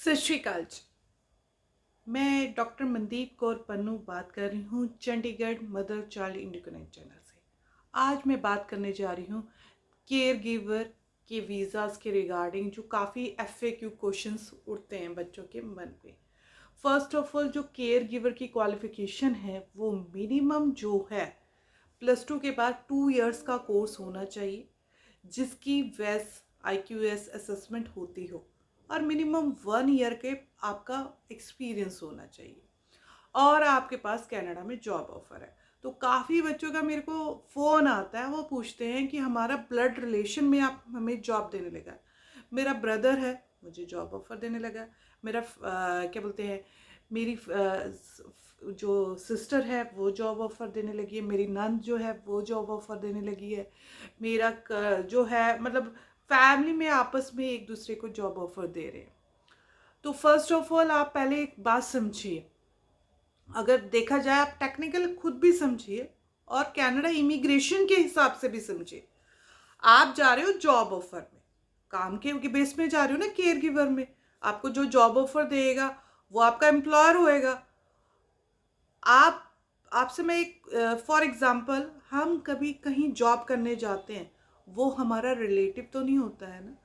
सत श्री अकाल जी। मैं डॉक्टर मनदीप कौर पन्नू बात कर रही हूँ Chandigarh mother child independent channel से। आज मैं बात करने जा रही हूँ केयर गिवर के वीज़ाज़ के रिगार्डिंग जो काफ़ी FAQ क्वेश्चंस उठते हैं बच्चों के मन पे। फर्स्ट ऑफ ऑल, जो केयर गिवर की क्वालिफ़िकेशन है वो मिनिमम जो है +2 के बाद 2 इयर्स का कोर्स होना चाहिए, जिसकी वेस IQS असेसमेंट होती हो और मिनिमम 1 ईयर के आपका एक्सपीरियंस होना चाहिए और आपके पास कनाडा में जॉब ऑफर है। तो काफ़ी बच्चों का मेरे को फ़ोन आता है, वो पूछते हैं कि हमारा ब्लड रिलेशन में आप हमें जॉब देने लगा। मेरा ब्रदर है, मुझे जॉब ऑफर देने लगा। मेरा क्या बोलते हैं, मेरी जो सिस्टर है वो जॉब ऑफर देने लगी है। मेरी नंद जो है वो जॉब ऑफर देने लगी है। मेरा जो है मतलब फैमिली में आपस में एक दूसरे को जॉब ऑफर दे रहे हैं। तो फर्स्ट ऑफ ऑल आप पहले एक बात समझिए, अगर देखा जाए आप टेक्निकल खुद भी समझिए और कनाडा इमिग्रेशन के हिसाब से भी समझिए। आप जा रहे हो जॉब ऑफर में, काम के बेस में जा रहे हो ना, केयर गिवर में। आपको जो जॉब ऑफर देगा वो आपका एम्प्लॉयर होएगा। आप आपसे मैं एक फॉर एग्जांपल, हम कभी कहीं जॉब करने जाते हैं, वो हमारा रिलेटिव तो नहीं होता है ना।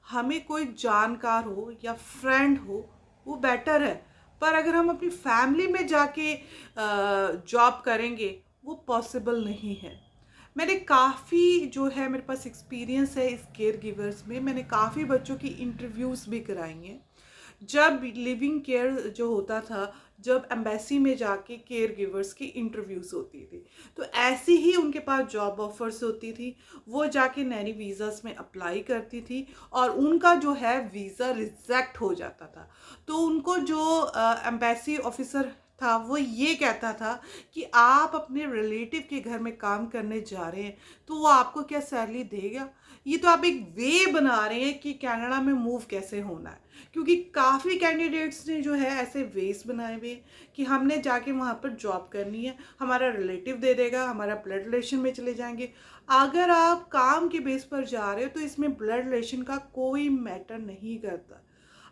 हमें कोई जानकार हो या फ्रेंड हो वो बेटर है, पर अगर हम अपनी फैमिली में जाके जॉब करेंगे वो पॉसिबल नहीं है। मैंने काफ़ी जो है मेरे पास एक्सपीरियंस है इस केयर गिवर्स में। मैंने काफ़ी बच्चों की इंटरव्यूज़ भी कराई हैं। जब लिविंग केयर जो होता था, जब एम्बेसी में जाके केयर गिवर्स की इंटरव्यूज़ होती थी, तो ऐसी ही उनके पास जॉब ऑफर्स होती थी। वो जाके नैनी वीज़ास में अप्लाई करती थी और उनका जो है वीज़ा रिजेक्ट हो जाता था। तो उनको जो एम्बेसी ऑफिसर था वो ये कहता था कि आप अपने रिलेटिव के घर में काम करने जा रहे हैं तो वो आपको क्या सैलरी देगा। ये तो आप एक वे बना रहे हैं कि कनाडा में मूव कैसे होना है, क्योंकि काफ़ी कैंडिडेट्स ने जो है ऐसे वेज बनाए हुए कि हमने जाके वहाँ पर जॉब करनी है, हमारा रिलेटिव दे देगा, हमारा ब्लड रिलेशन में चले जाएंगे। अगर आप काम के बेस पर जा रहे हो तो इसमें ब्लड रिलेशन का कोई मैटर नहीं करता।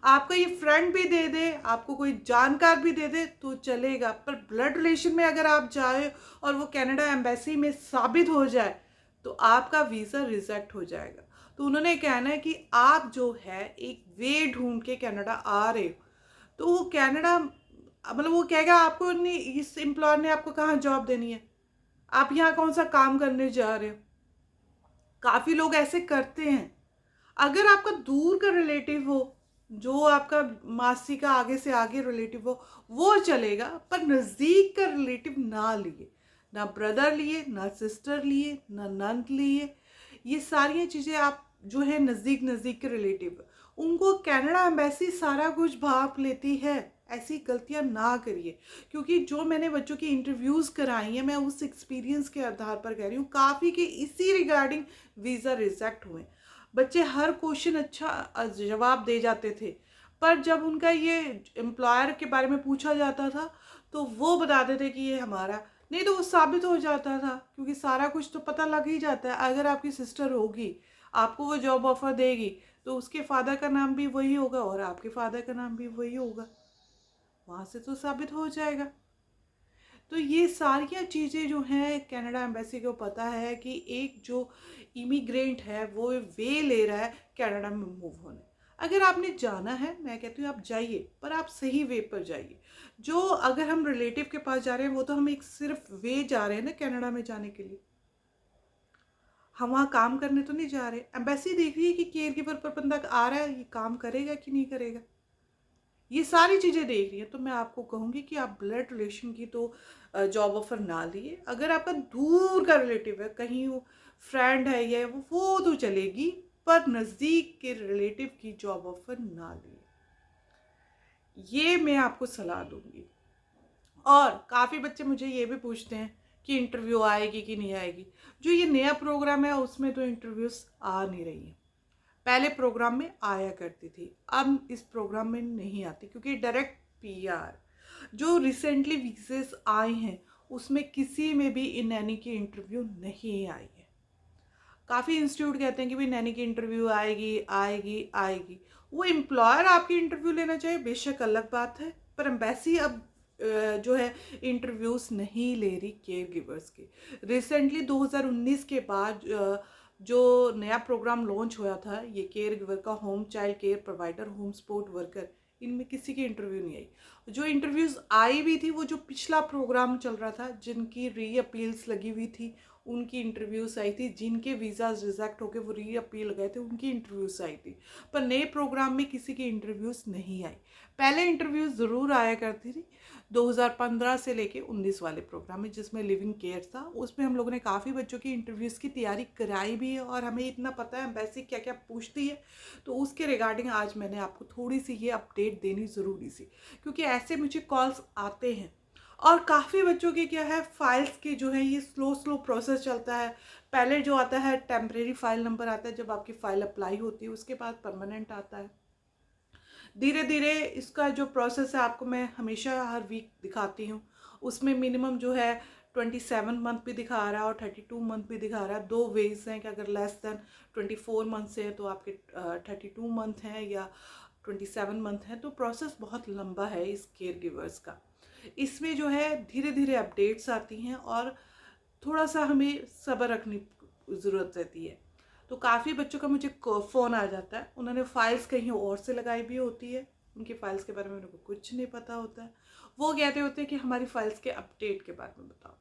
आपका ये फ्रेंड भी दे दे, आपको कोई जानकार भी दे दे तो चलेगा, पर ब्लड रिलेशन में अगर आप जाए और वो कनाडा एम्बेसी में साबित हो जाए तो आपका वीज़ा रिजेक्ट हो जाएगा। तो उन्होंने कहना है कि आप जो है एक वे ढूंढ के कनाडा आ रहे हो, तो वो कनाडा मतलब वो कहेगा आपको नहीं, इस एम्प्लॉयर ने आपको कहाँ जॉब देनी है, आप यहाँ कौन सा काम करने जा रहे हो। काफ़ी लोग ऐसे करते हैं। अगर आपका दूर का रिलेटिव हो, जो आपका मासी का आगे से आगे रिलेटिव हो, वो चलेगा, पर नज़दीक का रिलेटिव ना लिए, ना ब्रदर लिए, ना सिस्टर लिए, ना नंद लिए। ये सारी चीज़ें आप जो है नज़दीक नज़दीक के रिलेटिव, उनको कनाडा एम्बेसी सारा कुछ भाप लेती है। ऐसी गलतियां ना करिए, क्योंकि जो मैंने बच्चों की इंटरव्यूज़ कराई हैं, मैं उस एक्सपीरियंस के आधार पर कह रही हूँ, काफ़ी के इसी रिगार्डिंग वीज़ा रिजेक्ट हुए। बच्चे हर क्वेश्चन अच्छा जवाब दे जाते थे, पर जब उनका ये एम्प्लॉयर के बारे में पूछा जाता था तो वो बताते थे कि ये हमारा नहीं, तो वो साबित हो जाता था, क्योंकि सारा कुछ तो पता लग ही जाता है। अगर आपकी सिस्टर होगी, आपको वो जॉब ऑफर देगी, तो उसके फादर का नाम भी वही होगा और आपके फादर का नाम भी वही होगा, वहाँ से तो साबित हो जाएगा। तो ये सारी चीज़ें जो हैं कनाडा एम्बेसी को पता है कि एक जो इमिग्रेंट है वो वे ले रहा है कनाडा में मूव होने। अगर आपने जाना है, मैं कहती हूँ आप जाइए, पर आप सही वे पर जाइए। जो अगर हम रिलेटिव के पास जा रहे हैं वो तो हम एक सिर्फ वे जा रहे हैं ना कनाडा में जाने के लिए, हम वहाँ काम करने तो नहीं जा रहे। एम्बेसी देख रही है कि केयर गिवर पर बंदा आ रहा है, ये काम करेगा कि नहीं करेगा, ये सारी चीज़ें देख रही है। तो मैं आपको कहूँगी कि आप ब्लड रिलेशन की तो जॉब ऑफर ना लिए। अगर आपका दूर का रिलेटिव है, कहीं वो फ्रेंड है या वो तो चलेगी, पर नज़दीक के रिलेटिव की जॉब ऑफर ना लिए, ये मैं आपको सलाह दूंगी। और काफ़ी बच्चे मुझे ये भी पूछते हैं कि इंटरव्यू आएगी कि नहीं आएगी। जो ये नया प्रोग्राम है उसमें तो इंटरव्यूज़ आ नहीं रही है, पहले प्रोग्राम में आया करती थी, अब इस प्रोग्राम में नहीं आती, क्योंकि डायरेक्ट पीआर जो रिसेंटली वीजेस आए हैं उसमें किसी में भी इन नैनी की इंटरव्यू नहीं आई है। काफ़ी इंस्टीट्यूट कहते हैं कि भाई नैनी की इंटरव्यू आएगी आएगी आएगी, वो एम्प्लॉयर आपकी इंटरव्यू लेना चाहे बेशक अलग बात है, पर एम्बेसी अब जो है इंटरव्यूज़ नहीं ले रही केयर गिवर्स की। रिसेंटली 2019 के बाद जो नया प्रोग्राम लॉन्च हुआ था, ये केयर गिवर का, home child care provider, home support worker, इनमें किसी की इंटरव्यू नहीं आई। जो इंटरव्यूज़ आई भी थी वो जो पिछला प्रोग्राम चल रहा था, जिनकी री अपील्स लगी हुई थी, उनकी इंटरव्यूज़ आई थी। जिनके वीज़ाज रिजेक्ट होकर वो री अपील गए थे, उनकी इंटरव्यूज़ आई थी। पर नए प्रोग्राम में किसी की इंटरव्यूज़ नहीं आई। पहले इंटरव्यूज़ ज़रूर आया करती थी 2015 से लेके 19 वाले प्रोग्राम में, जिसमें लिविंग केयर था। उसमें हम लोगों ने काफ़ी बच्चों की इंटरव्यूज़ की तैयारी कराई भी है और हमें इतना पता है एम्बेसी क्या क्या पूछती है। तो उसके रिगार्डिंग आज मैंने आपको थोड़ी सी ये अपडेट देनी ज़रूरी सी, क्योंकि ऐसे मुझे कॉल्स आते हैं और काफ़ी बच्चों के क्या है, फाइल्स के जो है ये स्लो प्रोसेस चलता है। पहले जो आता है टेम्परेरी फाइल नंबर आता है जब आपकी फ़ाइल अप्लाई होती है, उसके बाद परमानेंट आता है। धीरे धीरे इसका जो प्रोसेस है आपको मैं हमेशा हर वीक दिखाती हूँ। उसमें मिनिमम जो है 27 मंथ भी दिखा रहा है और 32 मंथ भी दिखा रहा है। दो वेज हैं कि अगर लेस देन 24 मंथ से है तो आपके 32 मंथ हैं, या 27 मंथ हैं। तो प्रोसेस बहुत लंबा है इस केयर गिवर्स का। इसमें जो है धीरे धीरे अपडेट्स आती हैं और थोड़ा सा हमें सब्र रखने की ज़रूरत रहती है। तो काफ़ी बच्चों का मुझे फ़ोन आ जाता है, उन्होंने फ़ाइल्स कहीं और से लगाई भी होती है, उनकी फ़ाइल्स के बारे में उनको कुछ नहीं पता होता है। वो कहते होते हैं कि हमारी फ़ाइल्स के अपडेट के बारे में बताओ।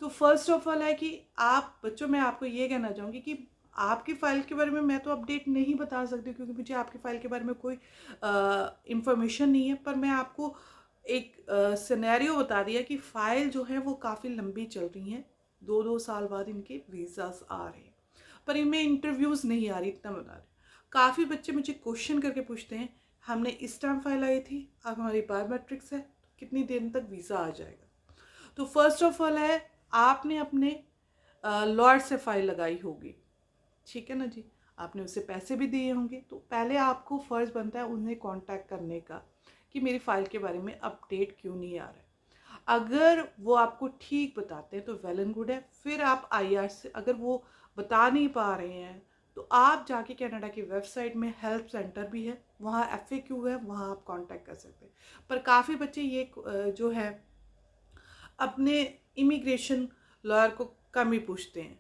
तो फर्स्ट ऑफ ऑल है कि आप बच्चों, मैं आपको ये कहना चाहूँगी कि आपकी फ़ाइल के बारे में मैं तो अपडेट नहीं बता सकती, क्योंकि मुझे आपकी फ़ाइल के बारे में कोई इंफॉर्मेशन नहीं है। पर मैं आपको एक सिनेरियो बता दिया कि फ़ाइल जो है वो काफ़ी लंबी चल रही हैं। 2-2 साल बाद इनके वीज़ास आ रहे हैं, पर इनमें इंटरव्यूज़ नहीं आ रही, इतना बता रही। काफ़ी बच्चे मुझे क्वेश्चन करके पूछते हैं, हमने इस टाइम फ़ाइल आई थी, अब हमारी बायोमेट्रिक्स है, तो कितनी देर तक वीज़ा आ जाएगा। तो फर्स्ट ऑफ ऑल है, आपने अपने लॉयर से फ़ाइल लगाई होगी, ठीक है ना जी, आपने उसे पैसे भी दिए होंगे, तो पहले आपको फ़र्ज़ बनता है उन्हें कांटेक्ट करने का कि मेरी फ़ाइल के बारे में अपडेट क्यों नहीं आ रहा है। अगर वो आपको ठीक बताते हैं तो वेल एंड गुड है। फिर आप आईआर से, अगर वो बता नहीं पा रहे हैं तो आप जाके कनाडा की वेबसाइट में हेल्प सेंटर भी है, वहाँ एफएक्यू है, वहाँ आप कांटेक्ट कर सकते हैं। पर काफ़ी बच्चे ये जो है अपने इमिग्रेशन लॉयर को कम ही पूछते हैं।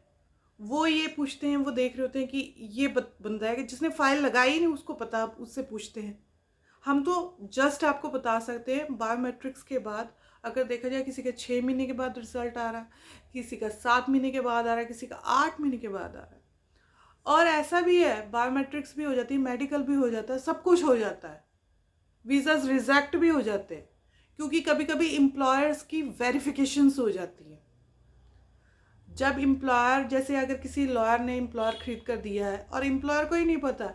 वो ये पूछते हैं, वो देख रहे होते हैं कि ये बंदा है कि जिसने फ़ाइल लगाई ही नहीं उसको पता, आप उससे पूछते हैं। हम तो जस्ट आपको बता सकते हैं बायोमेट्रिक्स के बाद, अगर देखा जाए किसी का 6 महीने के बाद रिजल्ट आ रहा है, किसी का 7 महीने के बाद आ रहा है, किसी का 8 महीने के बाद आ रहा है। और ऐसा भी है, बायोमेट्रिक्स भी हो जाती है, मेडिकल भी हो जाता है, सब कुछ हो जाता है, वीज़ाज रिजेक्ट भी हो जाते हैं, क्योंकि कभी कभी एम्प्लॉयर्स की वेरिफिकेशंस हो जाती है। जब एम्प्लॉयर, जैसे अगर किसी लॉयर ने एम्प्लॉयर खरीद कर दिया है और एम्प्लॉयर को ही नहीं पता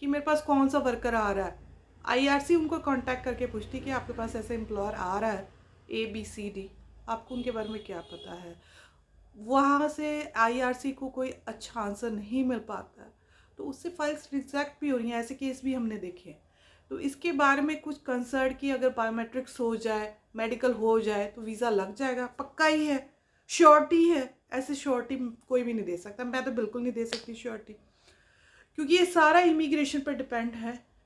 कि मेरे पास कौन सा वर्कर आ रहा है, आईआरसी उनको कांटेक्ट करके पूछती कि आपके पास ऐसा एम्प्लॉयर आ रहा है ABCD, आपको उनके बारे में क्या पता है। वहाँ से आईआरसी को कोई अच्छा आंसर नहीं मिल पाता है, तो उससे फाइल्स रिजेक्ट भी हो रही हैं। ऐसे केस भी हमने देखे हैं। तो इसके बारे में कुछ कंसर्न कि अगर बायोमेट्रिक्स हो जाए, मेडिकल हो जाए तो वीज़ा लग जाएगा, पक्का ही है, श्योरिटी है। ऐसे श्योरिटी कोई भी नहीं दे सकता, मैं तो बिल्कुल नहीं दे सकती श्योरिटी, क्योंकि ये सारा इमिग्रेशन पर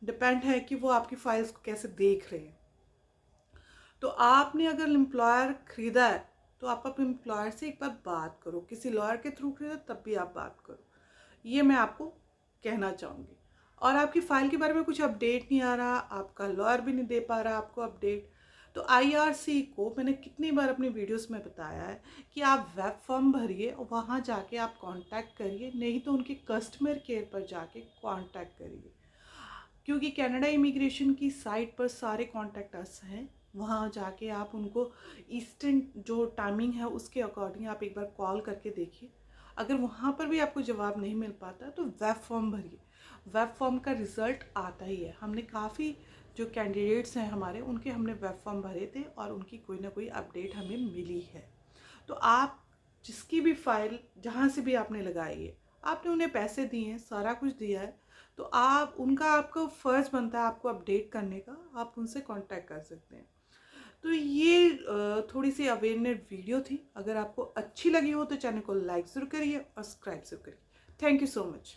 डिपेंड है कि वो आपकी फाइल्स को कैसे देख रहे हैं। तो आपने अगर एम्प्लॉयर खरीदा है तो आप अपने एम्प्लॉयर से एक बार बात करो, किसी लॉयर के थ्रू खरीदा तब भी आप बात करो, ये मैं आपको कहना चाहूँगी। और आपकी फ़ाइल के बारे में कुछ अपडेट नहीं आ रहा, आपका लॉयर भी नहीं दे पा रहा आपको अपडेट, तो आईआरसी को मैंने कितनी बार अपनी वीडियोस में बताया है कि आप वेब फॉर्म भरिए और वहाँ जाके आप कांटेक्ट करिए, नहीं तो उनके कस्टमर केयर पर जाके कांटेक्ट करिए, क्योंकि कनाडा इमिग्रेशन की साइट पर सारे कॉन्टैक्ट अस हैं। वहाँ जाके आप उनको ईस्टर्न जो टाइमिंग है उसके अकॉर्डिंग आप एक बार कॉल करके देखिए। अगर वहाँ पर भी आपको जवाब नहीं मिल पाता तो वेब फॉर्म भरिए, वेब फॉर्म का रिज़ल्ट आता ही है। हमने काफ़ी जो कैंडिडेट्स हैं हमारे, उनके हमने वेब फॉर्म भरे थे और उनकी कोई ना कोई अपडेट हमें मिली है। तो आप जिसकी भी फ़ाइल जहाँ से भी आपने लगाई है, आपने उन्हें पैसे दिए हैं, सारा कुछ दिया है, तो आप उनका, आपका फ़र्ज़ बनता है आपको अपडेट करने का, आप उनसे कांटेक्ट कर सकते हैं। तो ये थोड़ी सी अवेयरनेस वीडियो थी। अगर आपको अच्छी लगी हो तो चैनल को लाइक ज़रूर करिए और सब्सक्राइब ज़रूर करिए। Thank you so much.